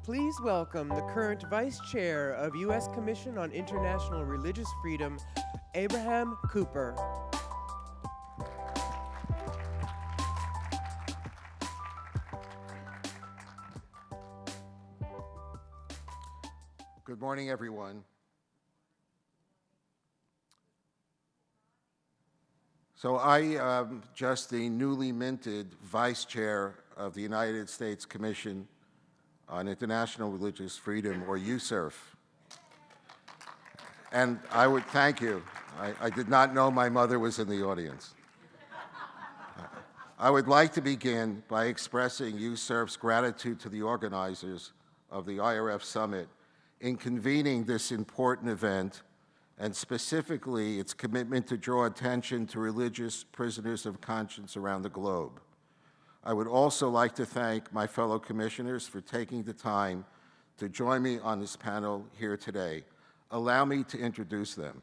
Please welcome the current Vice Chair of U.S. Commission on International Religious Freedom, Abraham Cooper. Good morning, everyone. So I am just the newly minted Vice Chair of the United States Commission on International Religious Freedom, or USERF. And I would thank you. I did not know my mother was in the audience. I would like to begin by expressing USERF's gratitude to the organizers of the IRF Summit in convening this important event, and specifically its commitment to draw attention to religious prisoners of conscience around the globe. I would also like to thank my fellow commissioners for taking the time to join me on this panel here today. Allow me to introduce them.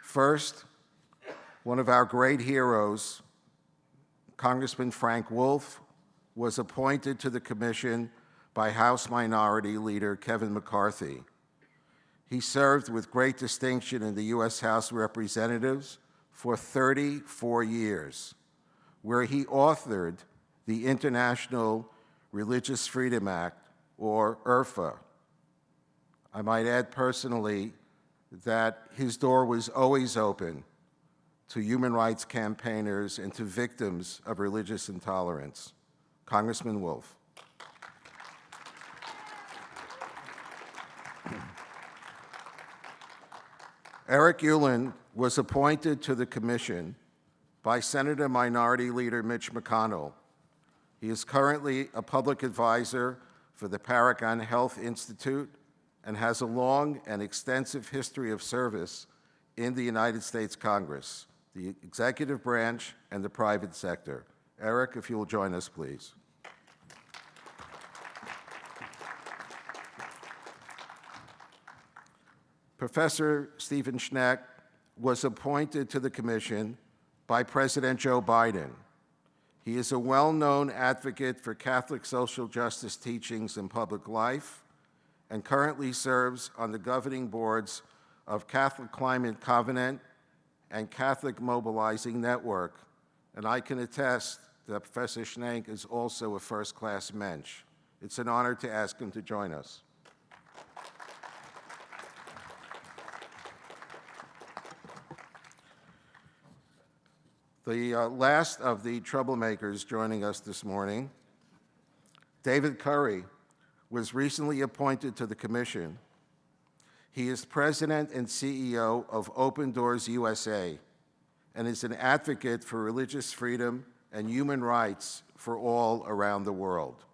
First, one of our great heroes, Congressman Frank Wolf, was appointed to the commission by House Minority Leader Kevin McCarthy. He served with great distinction in the U.S. House of Representatives for 34 years, where he authored the International Religious Freedom Act, or IRFA. I might add personally that his door was always open to human rights campaigners and to victims of religious intolerance. Congressman Wolf. Eric Yulin was appointed to the commission by Senator Minority Leader Mitch McConnell. He is currently a public advisor for the Paragon Health Institute and has a long and extensive history of service in the United States Congress, the executive branch, and the private sector. Eric, if you will join us, please. Professor Stephen Schneck was appointed to the commission by President Joe Biden. He is a well-known advocate for Catholic social justice teachings in public life and currently serves on the governing boards of Catholic Climate Covenant and Catholic Mobilizing Network. And I can attest that Professor Schneck is also a first-class mensch. It's an honor to ask him to join us. The last of the troublemakers joining us this morning, David Curry, was recently appointed to the commission. He is president and CEO of Open Doors USA and is an advocate for religious freedom and human rights for all around the world.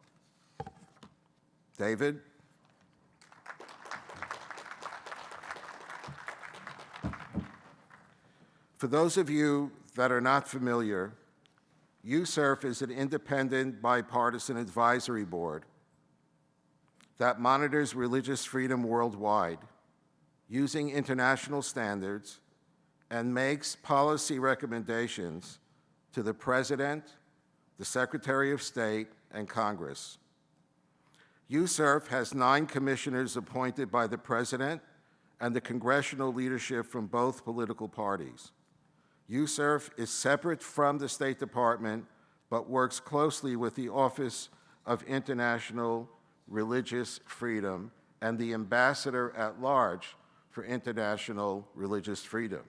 David? For those of you that are not familiar, USERF is an independent bipartisan advisory board that monitors religious freedom worldwide using international standards and makes policy recommendations to the President, the Secretary of State, and Congress. USERF has 9 commissioners appointed by the President and the congressional leadership from both political parties. USERF is separate from the State Department, but works closely with the Office of International Religious Freedom and the Ambassador at Large for International Religious Freedom.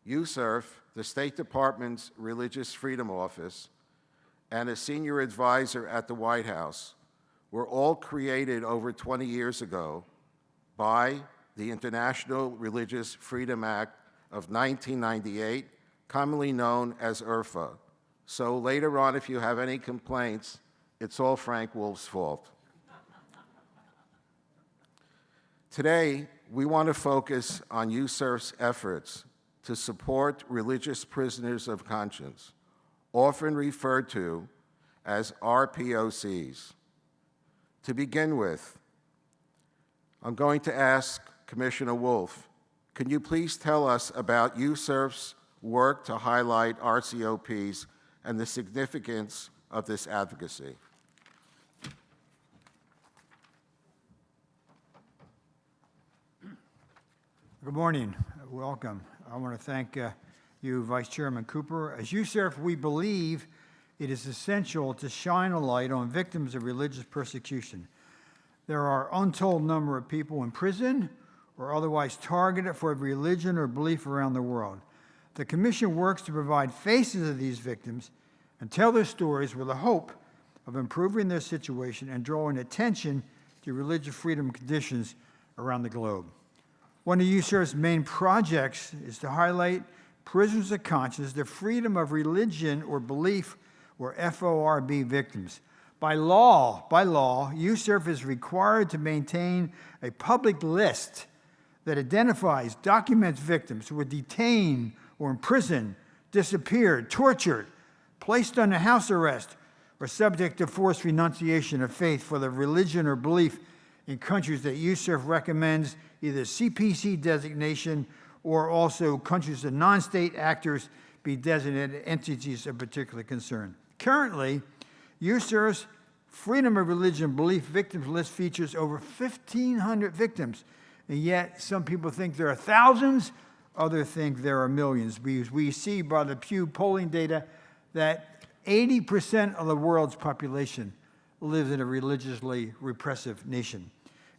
USERF, the State Department's Religious Freedom Office, and a senior advisor at the White House were all created over 20 years ago by the International Religious Freedom Act of 1998, commonly known as IRFA. So later on, if you have any complaints, it's all Frank Wolf's fault. Today, we want to focus on USERF's efforts to support religious prisoners of conscience, often referred to as RPOCs. To begin with, I'm going to ask Commissioner Wolf, can you please tell us about USERF's work to highlight RCOPs and the significance of this advocacy? Good morning. Welcome. I want to thank you, Vice Chairman Cooper. As USERF, we believe it is essential to shine a light on victims of religious persecution. There are untold number of people in prison or otherwise targeted for religion or belief around the world. The Commission works to provide faces of these victims and tell their stories with the hope of improving their situation and drawing attention to religious freedom conditions around the globe. One of USERF's main projects is to highlight prisoners of conscience, the freedom of religion or belief, or FORB victims. By law, USERF is required to maintain a public list that identifies, documents victims who were detained or imprisoned, disappeared, tortured, placed under house arrest, or subject to forced renunciation of faith for the religion or belief in countries that USERF recommends either CPC designation or also countries that non-state actors be designated entities of particular concern. Currently, USERF's Freedom of Religion Belief Victims List features over 1,500 victims, and yet some people think there are thousands, others think there are millions, because we see by the Pew polling data that 80% of the world's population lives in a religiously repressive nation.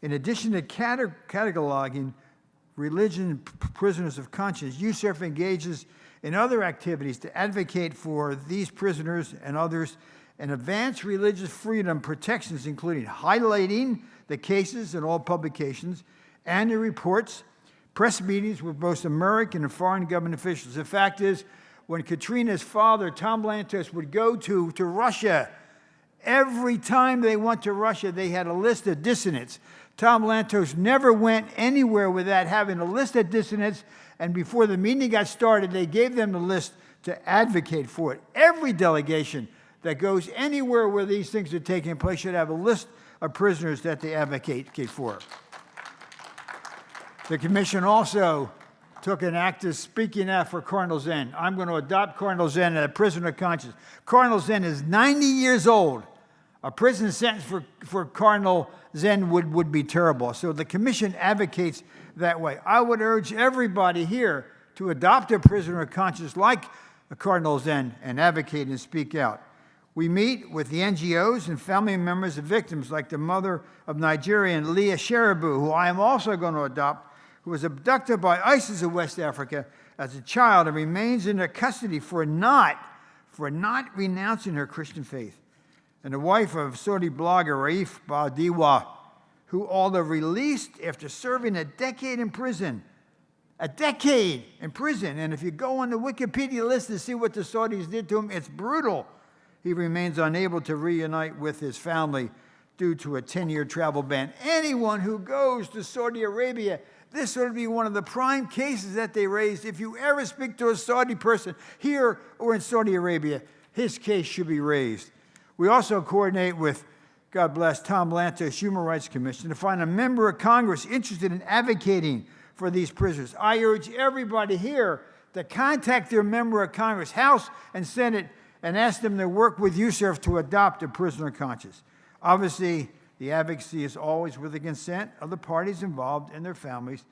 In addition to cataloging religion prisoners of conscience, USERF engages in other activities to advocate for these prisoners and others and advance religious freedom protections, including highlighting the cases in all publications, annual reports, press meetings with both American and foreign government officials. The fact is, when Katrina's father, Tom Lantos, would go to Russia, every time they went to Russia, they had a list of dissidents. Tom Lantos never went anywhere without having a list of dissidents, and before the meeting got started, they gave them the list to advocate for it. Every delegation that goes anywhere where these things are taking place should have a list of prisoners that they advocate for. The Commission also took an active speaking out for Cardinal Zen. I'm going to adopt Cardinal Zen as a prisoner of conscience. Cardinal Zen is 90 years old. A prison sentence for Cardinal Zen would be terrible. So the Commission advocates that way. I would urge everybody here to adopt a prisoner of conscience like Cardinal Zen and advocate and speak out. We meet with the NGOs and family members of victims like the mother of Nigerian Leah Sheribu, who I am also going to adopt, who was abducted by ISIS in West Africa as a child and remains in their custody for not renouncing her Christian faith. And the wife of Saudi blogger Raif Badiwa, who, although released after serving a decade in prison, and if you go on the Wikipedia list to see what the Saudis did to him, it's brutal. He remains unable to reunite with his family due to a 10-year travel ban. Anyone who goes to Saudi Arabia, this would be one of the prime cases that they raised. If you ever speak to a Saudi person here or in Saudi Arabia, his case should be raised. We also coordinate with, God bless, Tom Lantos Human Rights Commission to find a member of Congress interested in advocating for these prisoners. I urge everybody here to contact their member of Congress, House and Senate, and ask them to work with USERF to adopt a prisoner of conscience. Obviously, the advocacy is always with the consent of the parties involved and their families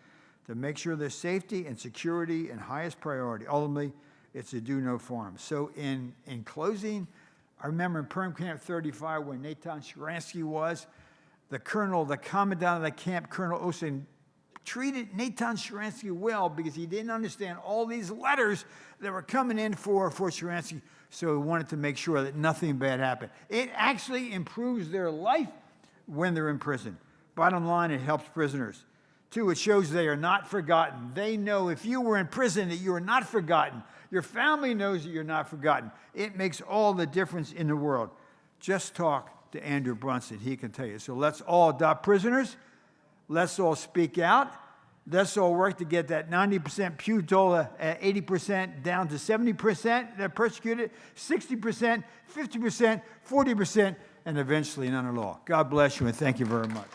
to make sure their safety and security and highest priority. Ultimately, it's to do no harm. So in closing, I remember in Perm Camp 35 where Natan Sharansky was, the commandant of the camp, Colonel Osen, treated Natan Sharansky well because he didn't understand all these letters that were coming in for Sharansky, so he wanted to make sure that nothing bad happened. It actually improves their life when they're in prison. Bottom line, it helps prisoners. 2, it shows they are not forgotten. They know if you were in prison that you are not forgotten. Your family knows that you're not forgotten. It makes all the difference in the world. Just talk to Andrew Brunson. He can tell you. So let's all adopt prisoners. Let's all speak out. Let's all work to get that 90% Pew Dola at 80% down to 70% that are persecuted, 60%, 50%, 40%, and eventually none at all. God bless you, and thank you very much.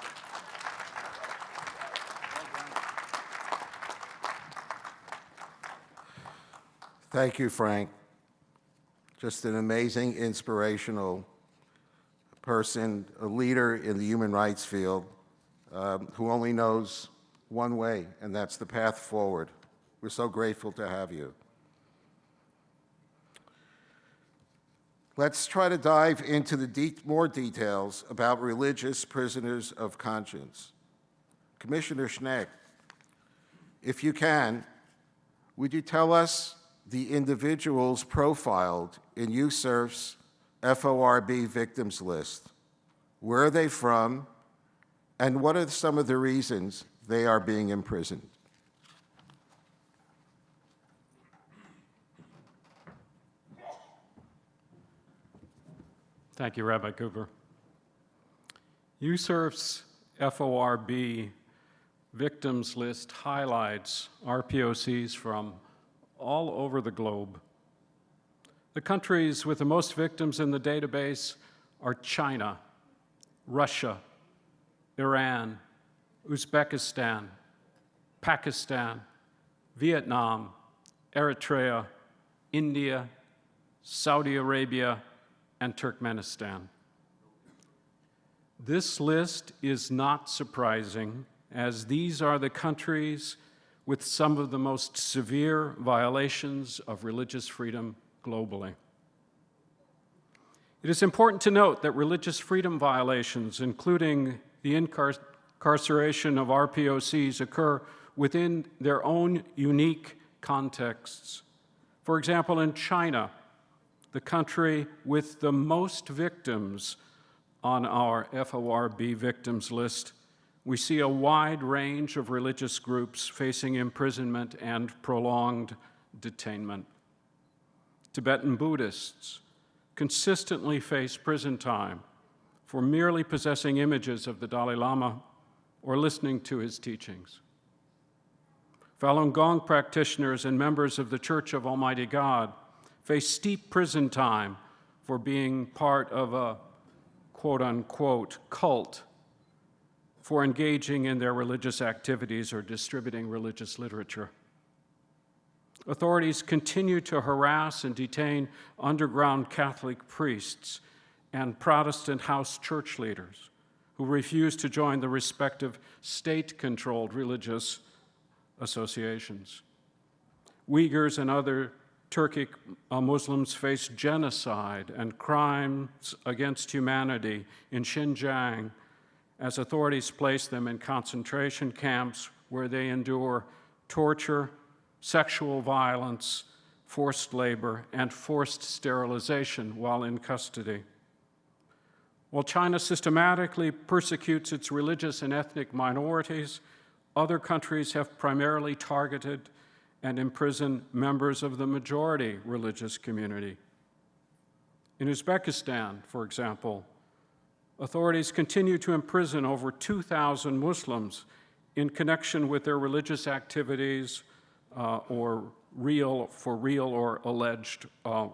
Thank you, Frank. Just an amazing, inspirational person, a leader in the human rights field, who only knows one way, and that's the path forward. We're so grateful to have you. Let's try to dive into the more details about religious prisoners of conscience. Commissioner Schneck, if you can, would you tell us the individuals profiled in USERF's FORB victims list? Where are they from, and what are some of the reasons they are being imprisoned? Thank you, Rabbi Cooper. USERF's FORB victims list highlights RPOCs from all over the globe. The countries with the most victims in the database are China, Russia, Iran, Uzbekistan, Pakistan, Vietnam, Eritrea, India, Saudi Arabia, and Turkmenistan. This list is not surprising, as these are the countries with some of the most severe violations of religious freedom globally. It is important to note that religious freedom violations, including the incarceration of RPOCs, occur within their own unique contexts. For example, in China, the country with the most victims on our FORB victims list, we see a wide range of religious groups facing imprisonment and prolonged detainment. Tibetan Buddhists consistently face prison time for merely possessing images of the Dalai Lama or listening to his teachings. Falun Gong practitioners and members of the Church of Almighty God face steep prison time for being part of a quote-unquote cult, for engaging in their religious activities or distributing religious literature. Authorities continue to harass and detain underground Catholic priests and Protestant house church leaders who refuse to join the respective state-controlled religious associations. Uyghurs and other Turkic Muslims face genocide and crimes against humanity in Xinjiang as authorities place them in concentration camps where they endure torture, sexual violence, forced labor, and forced sterilization while in custody. While China systematically persecutes its religious and ethnic minorities, other countries have primarily targeted and imprison members of the majority religious community. In Uzbekistan, for example, authorities continue to imprison over 2,000 Muslims in connection with their religious activities or real or alleged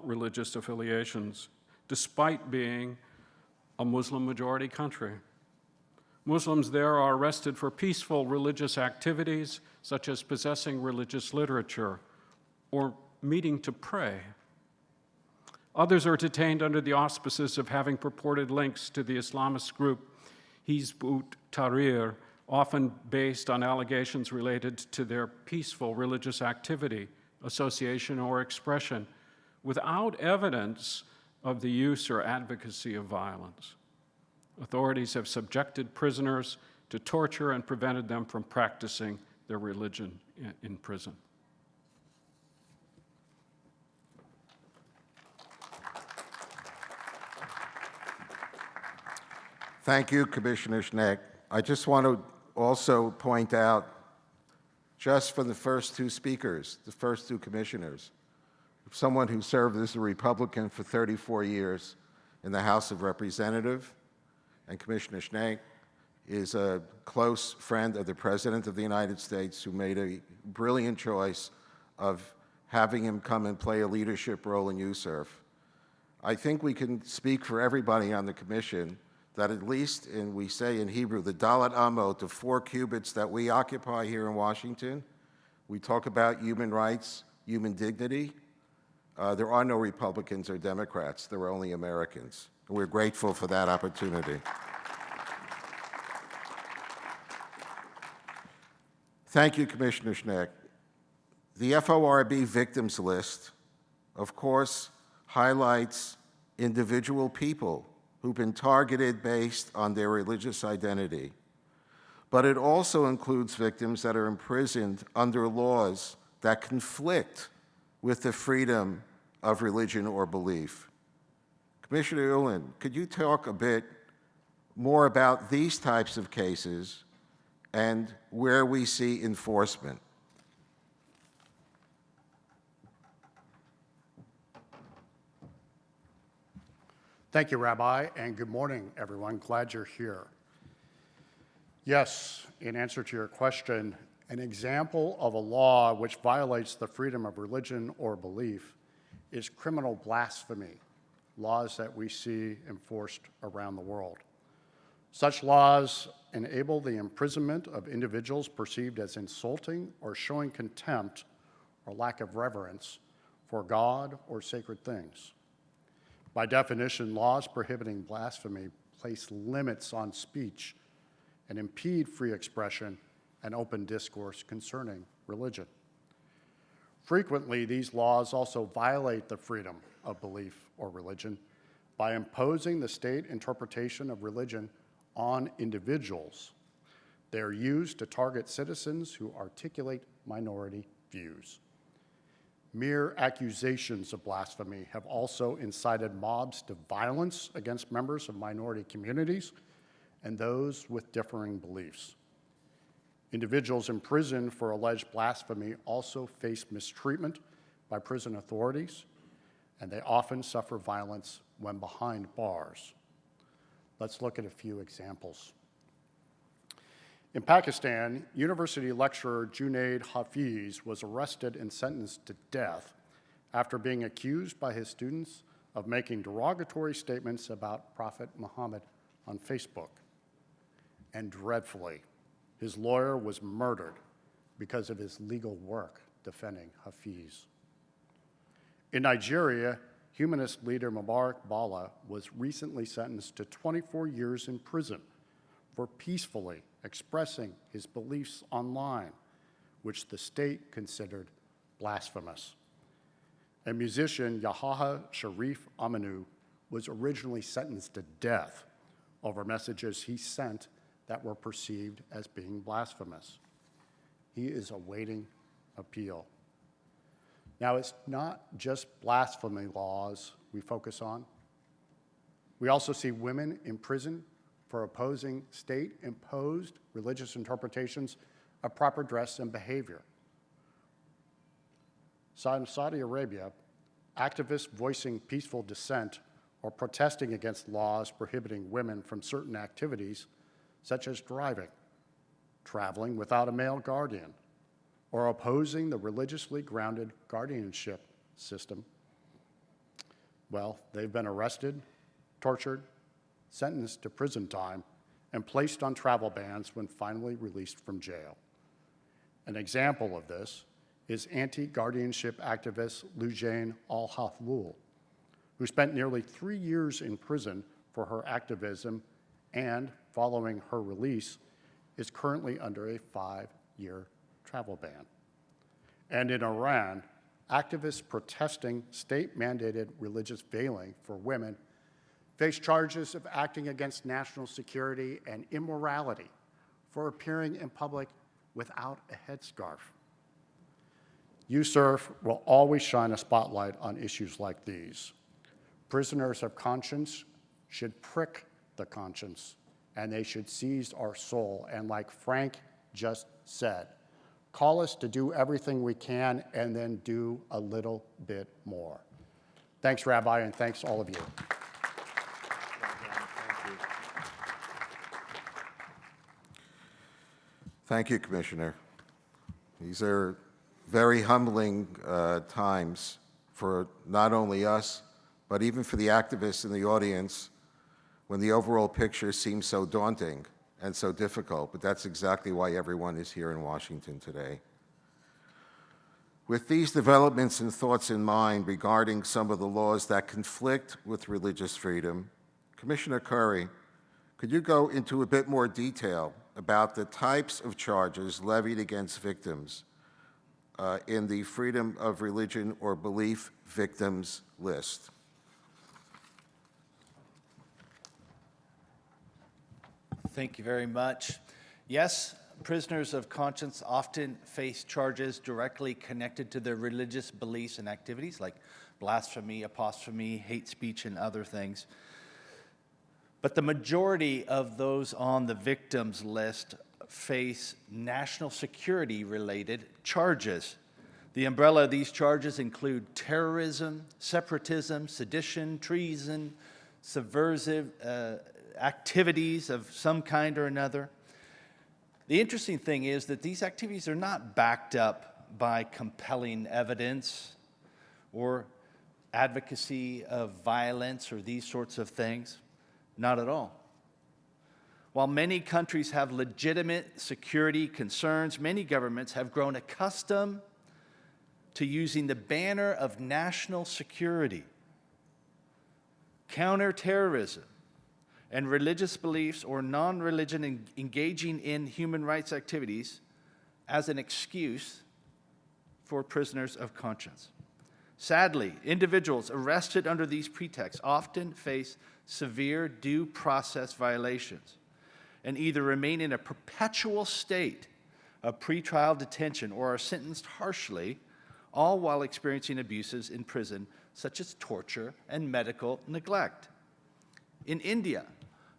religious affiliations, despite being a Muslim majority country. Muslims there are arrested for peaceful religious activities, such as possessing religious literature or meeting to pray. Others are detained under the auspices of having purported links to the Islamist group Hizb ut-Tahrir, often based on allegations related to their peaceful religious activity, association, or expression, without evidence of the use or advocacy of violence. Authorities have subjected prisoners to torture and prevented them from practicing their religion in prison. Thank you, Commissioner Schneck. I just want to also point out, just from the first two speakers, the first two commissioners, someone who served as a Republican for 34 years in the House of Representatives, and Commissioner Schneck is a close friend of the President of the United States, who made a brilliant choice of having him come and play a leadership role in USERF. I think we can speak for everybody on the commission that at least, and we say in Hebrew, the Dalet Amot, the 4 cubits that we occupy here in Washington, we talk about human rights, human dignity. There are no Republicans or Democrats. There are only Americans. And we're grateful for that opportunity. Thank you, Commissioner Schneck. The FORB victims list, of course, highlights individual people who've been targeted based on their religious identity. But it also includes victims that are imprisoned under laws that conflict with the freedom of religion or belief. Commissioner Yulin, could you talk a bit more about these types of cases and where we see enforcement? Thank you, Rabbi, and good morning, everyone. Glad you're here. Yes, in answer to your question, an example of a law which violates the freedom of religion or belief is criminal blasphemy, laws that we see enforced around the world. Such laws enable the imprisonment of individuals perceived as insulting or showing contempt or lack of reverence for God or sacred things. By definition, laws prohibiting blasphemy place limits on speech and impede free expression and open discourse concerning religion. Frequently, these laws also violate the freedom of belief or religion by imposing the state interpretation of religion on individuals. They are used to target citizens who articulate minority views. Mere accusations of blasphemy have also incited mobs to violence against members of minority communities and those with differing beliefs. Individuals imprisoned for alleged blasphemy also face mistreatment by prison authorities, and they often suffer violence when behind bars. Let's look at a few examples. In Pakistan, university lecturer Junaid Hafiz was arrested and sentenced to death after being accused by his students of making derogatory statements about Prophet Muhammad on Facebook. And dreadfully, his lawyer was murdered because of his legal work defending Hafiz. In Nigeria, humanist leader Mubarak Bala was recently sentenced to 24 years in prison for peacefully expressing his beliefs online, which the state considered blasphemous. And musician Yahaha Sharif Aminu was originally sentenced to death over messages he sent that were perceived as being blasphemous. He is awaiting appeal. Now, it's not just blasphemy laws we focus on. We also see women in prison for opposing state-imposed religious interpretations of proper dress and behavior. In Saudi Arabia, activists voicing peaceful dissent or protesting against laws prohibiting women from certain activities, such as driving, traveling without a male guardian, or opposing the religiously grounded guardianship system, well, they've been arrested, tortured, sentenced to prison time, and placed on travel bans when finally released from jail. An example of this is anti-guardianship activist Lujain Al-Haflul, who spent nearly 3 years in prison for her activism and, following her release, is currently under a 5-year travel ban. And in Iran, activists protesting state-mandated religious veiling for women face charges of acting against national security and immorality for appearing in public without a headscarf. USERF will always shine a spotlight on issues like these. Prisoners of conscience should prick the conscience, and they should seize our soul. And like Frank just said, call us to do everything we can and then do a little bit more. Thanks, Rabbi, and thanks all of you. Thank you, Commissioner. These are very humbling times for not only us, but even for the activists in the audience when the overall picture seems so daunting and so difficult, but that's exactly why everyone is here in Washington today. With these developments and thoughts in mind regarding some of the laws that conflict with religious freedom, Commissioner Curry, could you go into a bit more detail about the types of charges levied against victims in the freedom of religion or belief victims list. Thank you very much. Yes, prisoners of conscience often face charges directly connected to their religious beliefs and activities like blasphemy, apostasy, hate speech, and other things. But the majority of those on the victims list face national security-related charges. The umbrella of these charges include terrorism, separatism, sedition, treason, subversive activities of some kind or another. The interesting thing is that these activities are not backed up by compelling evidence or advocacy of violence or these sorts of things. Not at all. While many countries have legitimate security concerns, many governments have grown accustomed to using the banner of national security, counterterrorism, and religious beliefs or non-religion engaging in human rights activities as an excuse for prisoners of conscience. Sadly, individuals arrested under these pretexts often face severe due process violations and either remain in a perpetual state of pretrial detention or are sentenced harshly, all while experiencing abuses in prison such as torture and medical neglect. In India,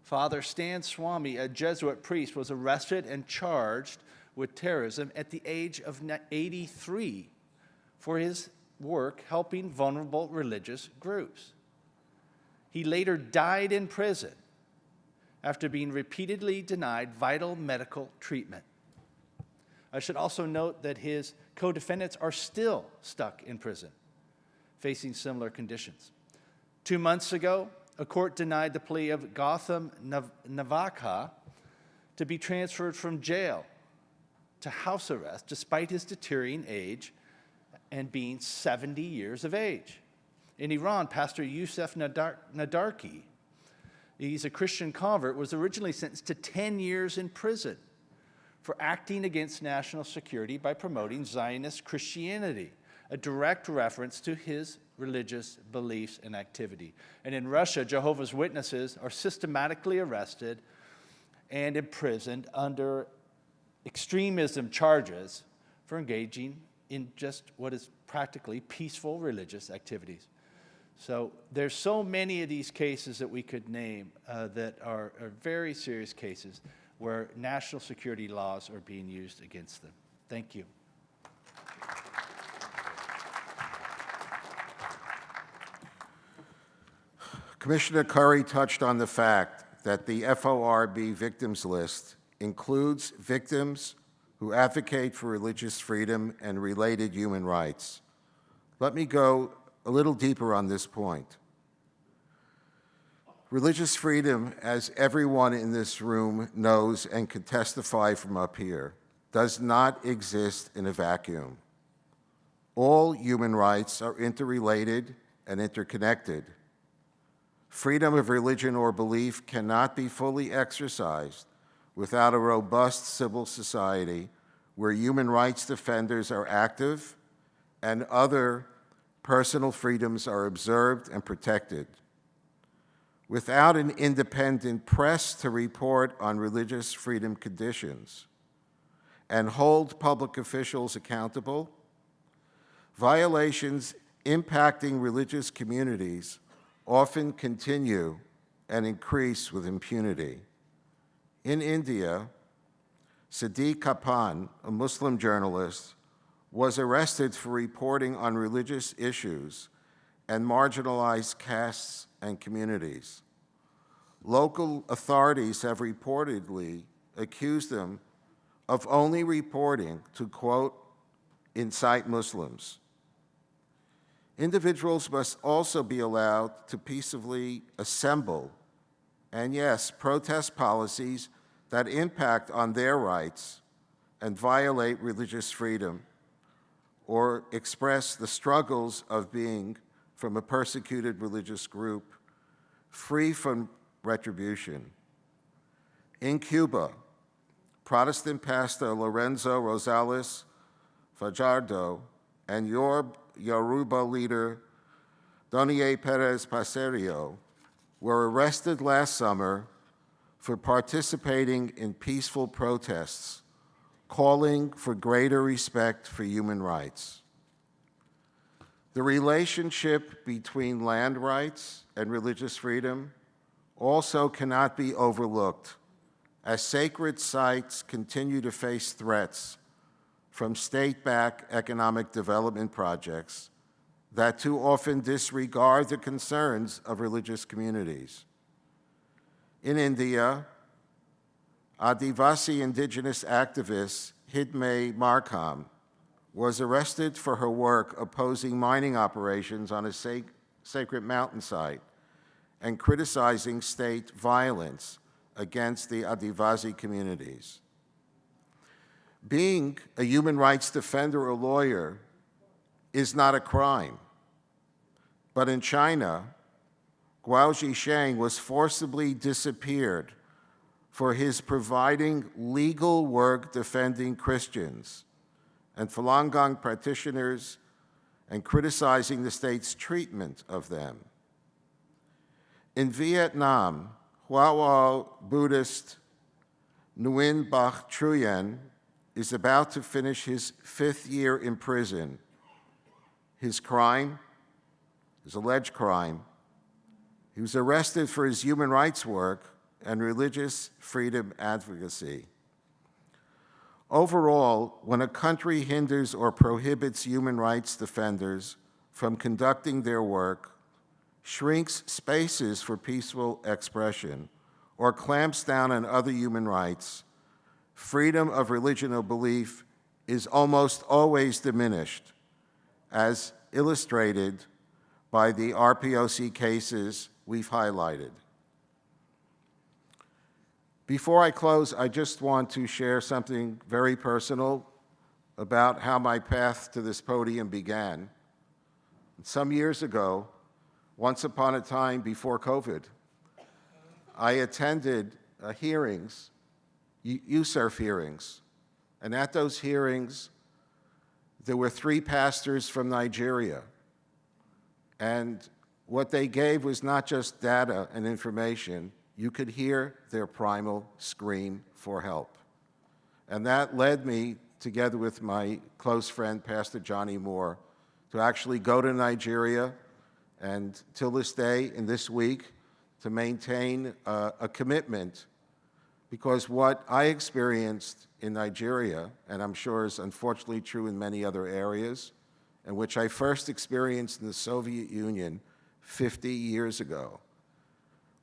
Father Stan Swami, a Jesuit priest, was arrested and charged with terrorism at the age of 83 for his work helping vulnerable religious groups. He later died in prison after being repeatedly denied vital medical treatment. I should also note that his co-defendants are still stuck in prison, facing similar conditions. 2 months ago, a court denied the plea of Gautam Navaka to be transferred from jail to house arrest despite his deteriorating age and being 70 years of age. In Iran, Pastor Yusuf Nadarki, he's a Christian convert, was originally sentenced to 10 years in prison for acting against national security by promoting Zionist Christianity, a direct reference to his religious beliefs and activity. And in Russia, Jehovah's Witnesses are systematically arrested and imprisoned under extremism charges for engaging in just what is practically peaceful religious activities. So there's so many of these cases that we could name that are very serious cases where national security laws are being used against them. Thank you. Commissioner Curry touched on the fact that the FORB victims list includes victims who advocate for religious freedom and related human rights. Let me go a little deeper on this point. Religious freedom, as everyone in this room knows and can testify from up here, does not exist in a vacuum. All human rights are interrelated and interconnected. Freedom of religion or belief cannot be fully exercised without a robust civil society where human rights defenders are active and other personal freedoms are observed and protected. Without an independent press to report on religious freedom conditions and hold public officials accountable, violations impacting religious communities often continue and increase with impunity. In India, Sadiq Kapan, a Muslim journalist, was arrested for reporting on religious issues and marginalized castes and communities. Local authorities have reportedly accused him of only reporting to, quote, incite Muslims. Individuals must also be allowed to peaceably assemble and, yes, protest policies that impact on their rights and violate religious freedom or express the struggles of being from a persecuted religious group free from retribution. In Cuba, Protestant pastor Lorenzo Rosales Fajardo, and your Yoruba leader Donier Perez Paserio were arrested last summer for participating in peaceful protests calling for greater respect for human rights. The relationship between land rights and religious freedom also cannot be overlooked as sacred sites continue to face threats from state-backed economic development projects that too often disregard the concerns of religious communities. In India, Adivasi indigenous activist Hidme Markham was arrested for her work opposing mining operations on a sacred mountainside and criticizing state violence against the Adivasi communities. Being a human rights defender or lawyer is not a crime. But in China, Guo Zhisheng was forcibly disappeared for his providing legal work defending Christians and Falun Gong practitioners and criticizing the state's treatment of them. In Vietnam, Hua Buddhist Nguyen Bach Truyen is about to finish his 5th year in prison. His crime, his alleged crime, he was arrested for his human rights work and religious freedom advocacy. Overall, when a country hinders or prohibits human rights defenders from conducting their work, shrinks spaces for peaceful expression, or clamps down on other human rights, freedom of religion or belief is almost always diminished, as illustrated by the RPOC cases we've highlighted. Before I close, I just want to share something very personal about how my path to this podium began. Some years ago, once upon a time before COVID, I attended hearings, USERF hearings, and at those hearings, there were 3 pastors from Nigeria, and what they gave was not just data and information. You could hear their primal scream for help. And that led me, together with my close friend, Pastor Johnny Moore, to actually go to Nigeria and till this day, in this week, to maintain a commitment, because what I experienced in Nigeria, and I'm sure is unfortunately true in many other areas, and which I first experienced in the Soviet Union 50 years ago.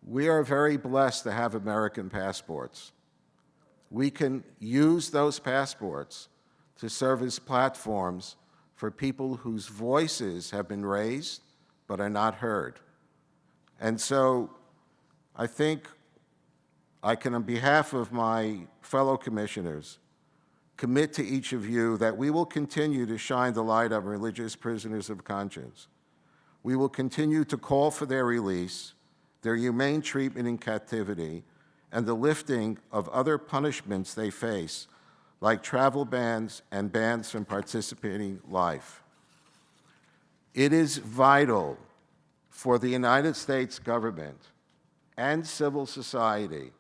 We are very blessed to have American passports. We can use those passports to serve as platforms for people whose voices have been raised but are not heard. And so I think I can, on behalf of my fellow commissioners, commit to each of you that we will continue to shine the light on religious prisoners of conscience. We will continue to call for their release, their humane treatment in captivity, and the lifting of other punishments they face, like travel bans and bans from participating life. It is vital for the United States government and civil society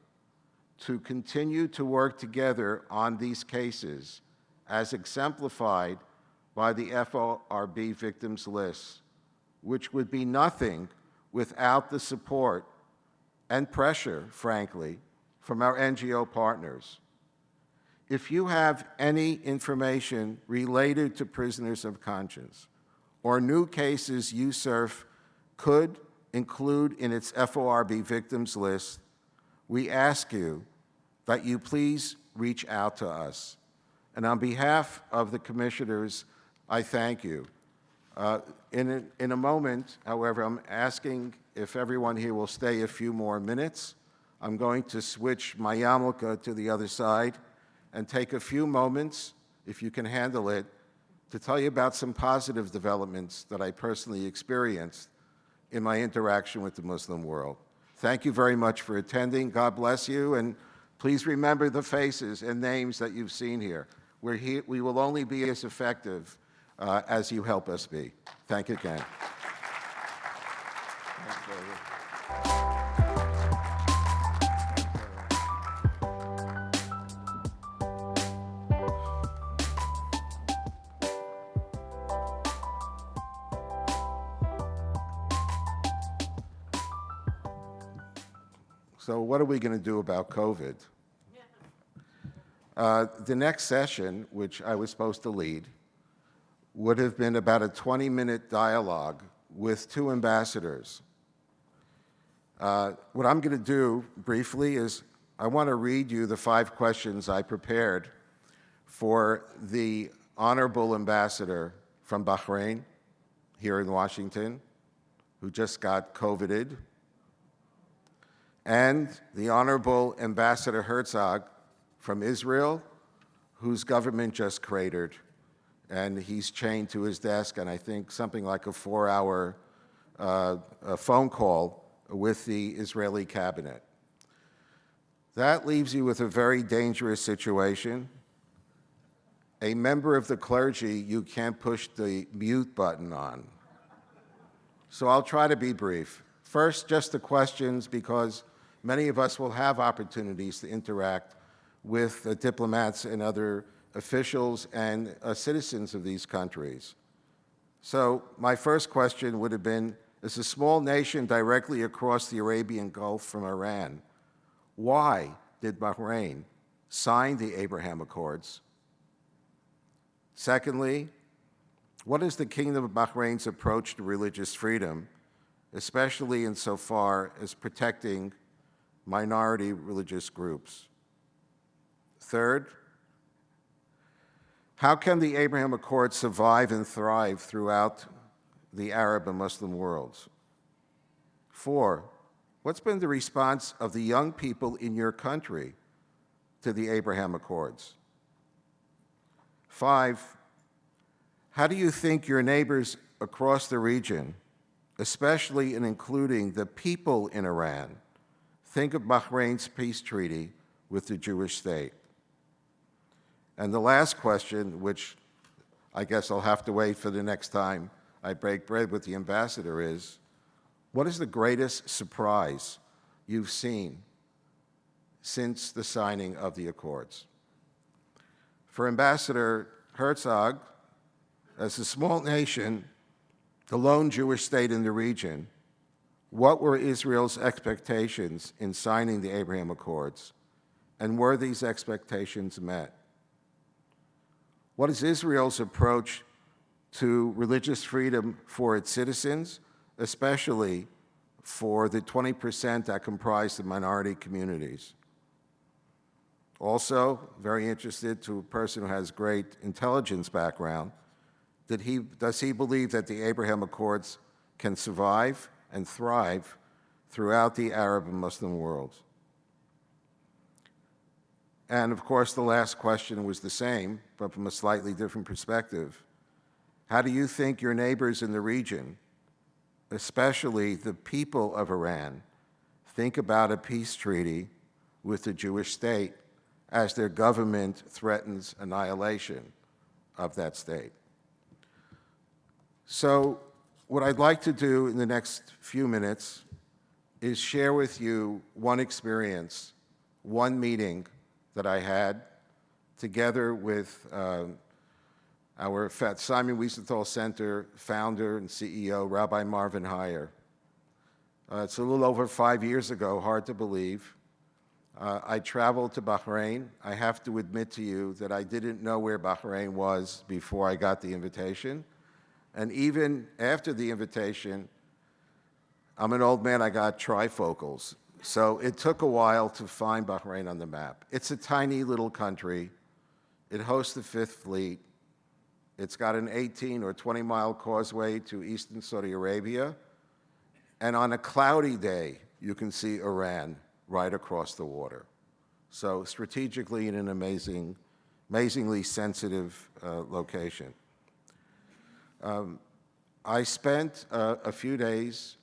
to continue to work together on these cases as exemplified by the FORB victims list, which would be nothing without the support and pressure, frankly, from our NGO partners. If you have any information related to prisoners of conscience or new cases USERF could include in its FORB victims list, we ask you that you please reach out to us. And on behalf of the commissioners, I thank you. In a moment, however, I'm asking if everyone here will stay a few more minutes. I'm going to switch my yarmulke to the other side and take a few moments, if you can handle it, to tell you about some positive developments that I personally experienced in my interaction with the Muslim world. Thank you very much for attending. God bless you, and Please remember the faces and names that you've seen here. We will only be as effective as you help us be. Thank you again. Thanks, David. So what are we going to do about COVID? The next session, which I was supposed to lead, would have been about a 20-minute dialogue with two ambassadors. What I'm going to do briefly is I want to read you the 5 questions I prepared for the Honorable Ambassador from Bahrain here in Washington, who just got COVIDed, and the Honorable Ambassador Herzog from Israel, whose government just cratered, and he's chained to his desk, and I think something like a 4-hour phone call with the Israeli cabinet. That leaves you with a very dangerous situation. A member of the clergy you can't push the mute button on. So I'll try to be brief. First, just the questions, because many of us will have opportunities to interact with diplomats and other officials and citizens of these countries. So my first question would have been, as a small nation directly across the Arabian Gulf from Iran, why did Bahrain sign the Abraham Accords? Secondly, what is the Kingdom of Bahrain's approach to religious freedom, especially insofar as protecting minority religious groups? Third, how can the Abraham Accords survive and thrive throughout the Arab and Muslim worlds? 4, what's been the response of the young people in your country to the Abraham Accords? 5, how do you think your neighbors across the region, especially and including the people in Iran, think of Bahrain's peace treaty with the Jewish state? And the last question, which I guess I'll have to wait for the next time I break bread with the ambassador, is, what is the greatest surprise you've seen since the signing of the Accords? For Ambassador Herzog, as a small nation, the lone Jewish state in the region, what were Israel's expectations in signing the Abraham Accords, and were these expectations met? What is Israel's approach to religious freedom for its citizens, especially for the 20% that comprise the minority communities? Also, very interested to a person who has great intelligence background, does he believe that the Abraham Accords can survive and thrive throughout the Arab and Muslim worlds? And of course, the last question was the same, but from a slightly different perspective. How do you think your neighbors in the region, especially the people of Iran, think about a peace treaty with the Jewish state as their government threatens annihilation of that state? So what I'd like to do in the next few minutes is share with you one experience, one meeting that I had together with our Simon Wiesenthal Center founder and CEO, Rabbi Marvin Heyer. It's a little over 5 years ago, hard to believe. I traveled to Bahrain. I have to admit to you that I didn't know where Bahrain was before I got the invitation. And even after the invitation, I'm an old man, I got trifocals. So it took a while to find Bahrain on the map. It's a tiny little country. It hosts the Fifth Fleet. It's got an 18 or 20-mile causeway to eastern Saudi Arabia. And on a cloudy day, you can see Iran right across the water. So strategically in an amazingly sensitive location. I spent a few days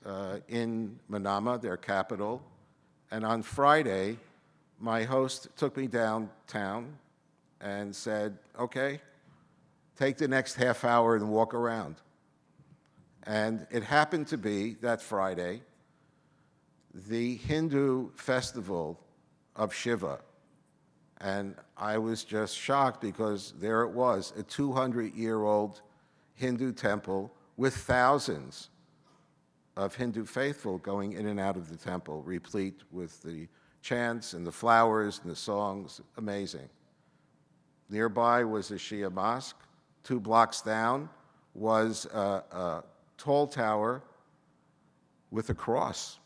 in Manama, their capital, and on Friday, my host took me downtown and said, okay, take the next half hour and walk around. And it happened to be that Friday, the Hindu festival of Shiva. And I was just shocked because there it was, a 200-year-old Hindu temple with thousands of Hindu faithful going in and out of the temple, replete with the chants and the flowers and the songs. Amazing. Nearby was a Shia mosque. 2 blocks down was a tall tower with a cross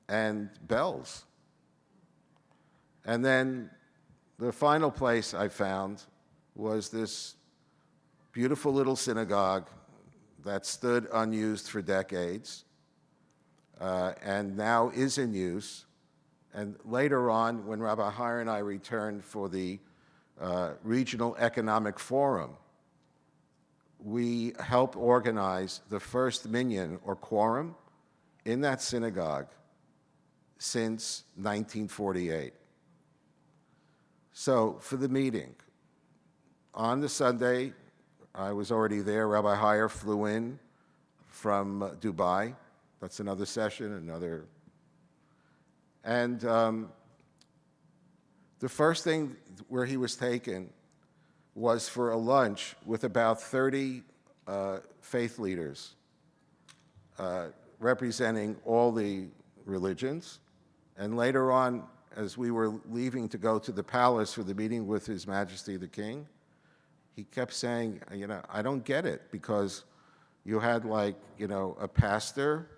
and bells. And then the final place I found was this beautiful little synagogue that stood unused for decades and now is in use. And later on, when Rabbi Heyer and I returned for the Regional Economic Forum, we helped organize the first minyan, or quorum, in that synagogue since 1948. So for the meeting, on the Sunday, I was already there. Rabbi Heyer flew in from Dubai. That's another session, another. And the first thing where he was taken was for a lunch with about 30 faith leaders representing all the religions. And later on, as we were leaving to go to the palace for the meeting with His Majesty the King, he kept saying, I don't get it, because you had a pastor,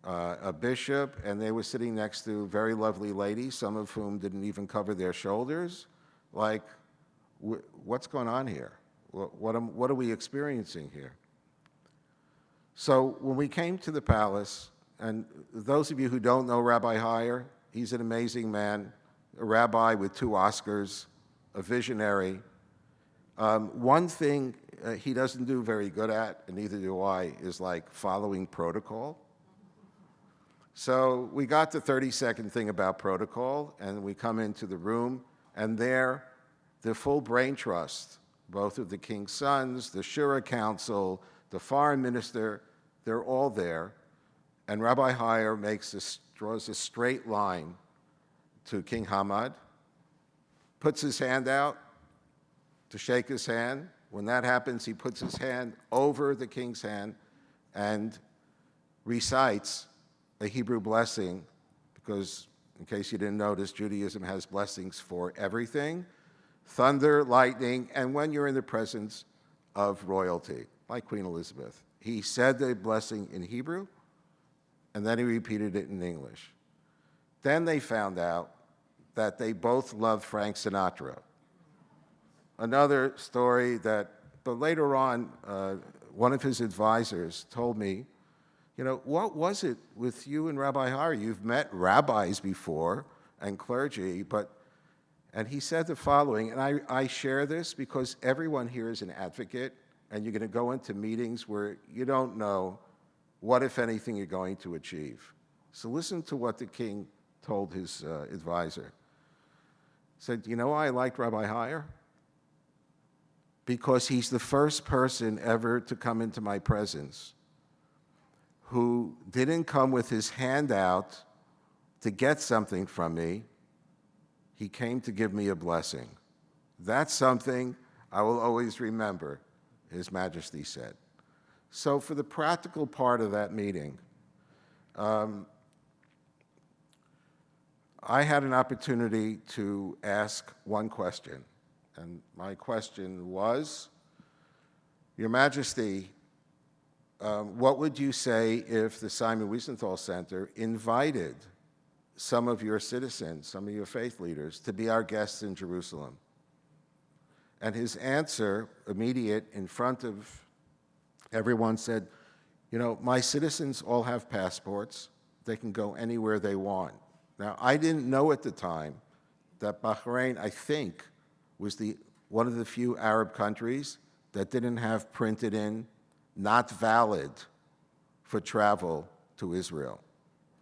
a bishop, and they were sitting next to very lovely ladies, some of whom didn't even cover their shoulders. What's going on here? What are we experiencing here? So when we came to the palace, and those of you who don't know Rabbi Heyer, he's an amazing man, a rabbi with 2 Oscars, a visionary. One thing he doesn't do very good at, and neither do I, is following protocol. So we got the 30-second thing about protocol, and we come into the room, and there, the full brain trust, both of the king's sons, the Shura Council, the foreign minister, they're all there. And Rabbi Heyer draws a straight line to King Hamad, puts his hand out to shake his hand. When that happens, he puts his hand over the king's hand and recites a Hebrew blessing, because, in case you didn't notice, Judaism has blessings for everything: thunder, lightning, and when you're in the presence of royalty, like Queen Elizabeth. He said the blessing in Hebrew, and then he repeated it in English. Then they found out that they both loved Frank Sinatra. Another story but later on, one of his advisors told me, what was it with you and Rabbi Heyer? You've met rabbis before and clergy, and he said the following, and I share this because everyone here is an advocate, and you're going to go into meetings where you don't know what, if anything, you're going to achieve. So listen to what the king told his advisor. He said, why I liked Rabbi Heyer? Because he's the first person ever to come into my presence who didn't come with his hand out to get something from me. He came to give me a blessing. That's something I will always remember, His Majesty said. So for the practical part of that meeting, I had an opportunity to ask one question. And my question was, Your Majesty, what would you say if the Simon Wiesenthal Center invited some of your citizens, some of your faith leaders, to be our guests in Jerusalem? And his answer, immediate, in front of everyone, said, my citizens all have passports. They can go anywhere they want. Now, I didn't know at the time that Bahrain, I think, was one of the few Arab countries that didn't have printed in "not valid for travel to Israel."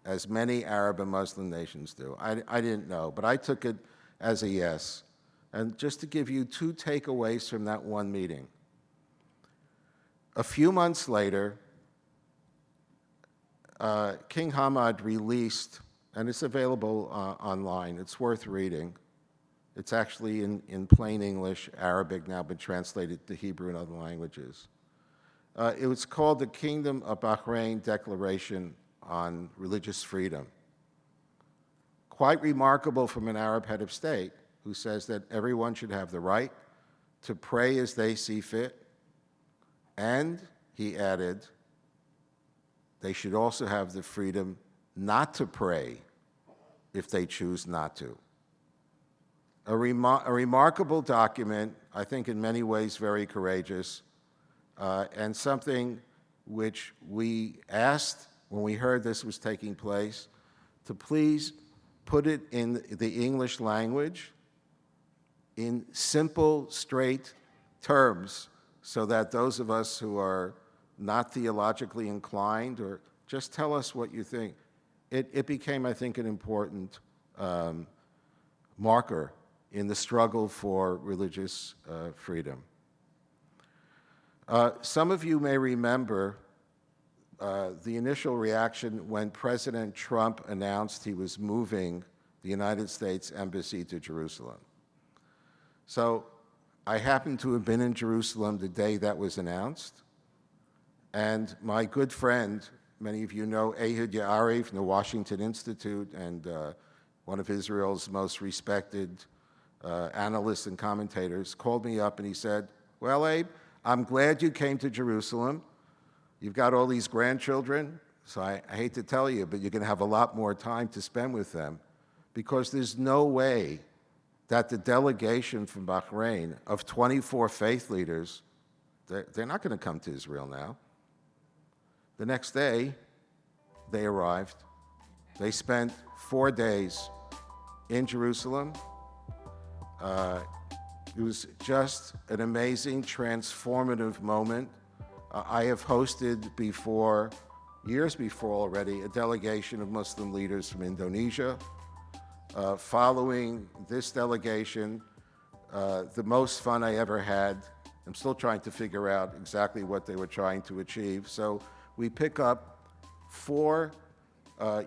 as many Arab and Muslim nations do. I didn't know, but I took it as a yes. And just to give you 2 takeaways from that one meeting. A few months later, King Hamad released, and it's available online, it's worth reading. It's actually in plain English, Arabic, now been translated to Hebrew and other languages. It was called the Kingdom of Bahrain Declaration on Religious Freedom. Quite remarkable from an Arab head of state who says that everyone should have the right to pray as they see fit, and he added, they should also have the freedom not to pray if they choose not to. A remarkable document, I think in many ways very courageous, and something which we asked when we heard this was taking place to please put it in the English language in simple, straight terms so that those of us who are not theologically inclined, or just tell us what you think. It became, I think, an important marker in the struggle for religious freedom. Some of you may remember the initial reaction when President Trump announced he was moving the United States Embassy to Jerusalem. So I happened to have been in Jerusalem the day that was announced, and my good friend, many of you know Ehud Yaari from the Washington Institute and one of Israel's most respected analysts and commentators, called me up and he said, well, Abe, I'm glad you came to Jerusalem. You've got all these grandchildren, so I hate to tell you, but you're going to have a lot more time to spend with them, because there's no way that the delegation from Bahrain of 24 faith leaders, they're not going to come to Israel now. The next day, they arrived. They spent 4 days in Jerusalem. It was just an amazing, transformative moment. I have hosted before, years before already, a delegation of Muslim leaders from Indonesia. Following this delegation, the most fun I ever had. I'm still trying to figure out exactly what they were trying to achieve. So we pick up 4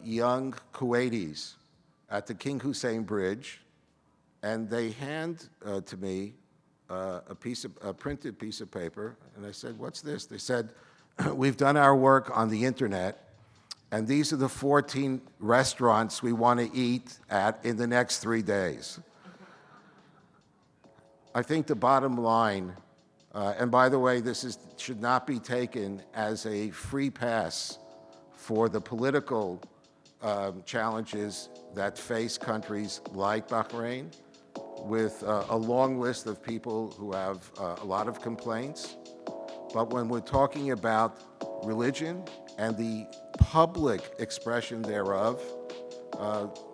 young Kuwaitis at the King Hussein Bridge, and they hand to me a printed piece of paper, and I said, what's this? They said, we've done our work on the internet, and these are the 14 restaurants we want to eat at in the next 3 days. I think the bottom line, and by the way, this should not be taken as a free pass for the political challenges that face countries like Bahrain, with a long list of people who have a lot of complaints. But when we're talking about religion and the public expression thereof,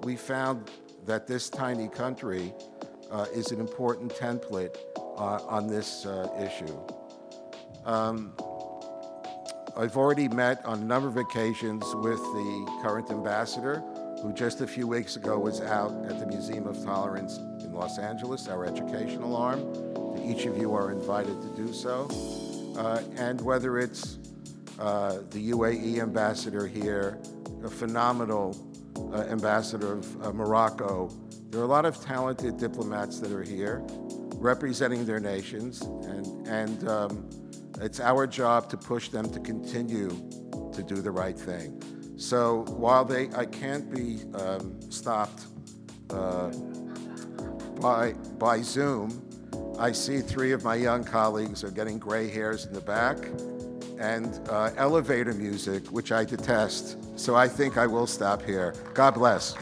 we found that this tiny country is an important template on this issue. I've already met on a number of occasions with the current ambassador, who just a few weeks ago was out at the Museum of Tolerance in Los Angeles, our educational arm. Each of you are invited to do so. And whether it's the UAE ambassador here, a phenomenal ambassador of Morocco, there are a lot of talented diplomats that are here representing their nations, and it's our job to push them to continue to do the right thing. So while I can't be stopped by Zoom, I see 3 of my young colleagues are getting gray hairs in the back, and elevator music, which I detest. So I think I will stop here. God bless.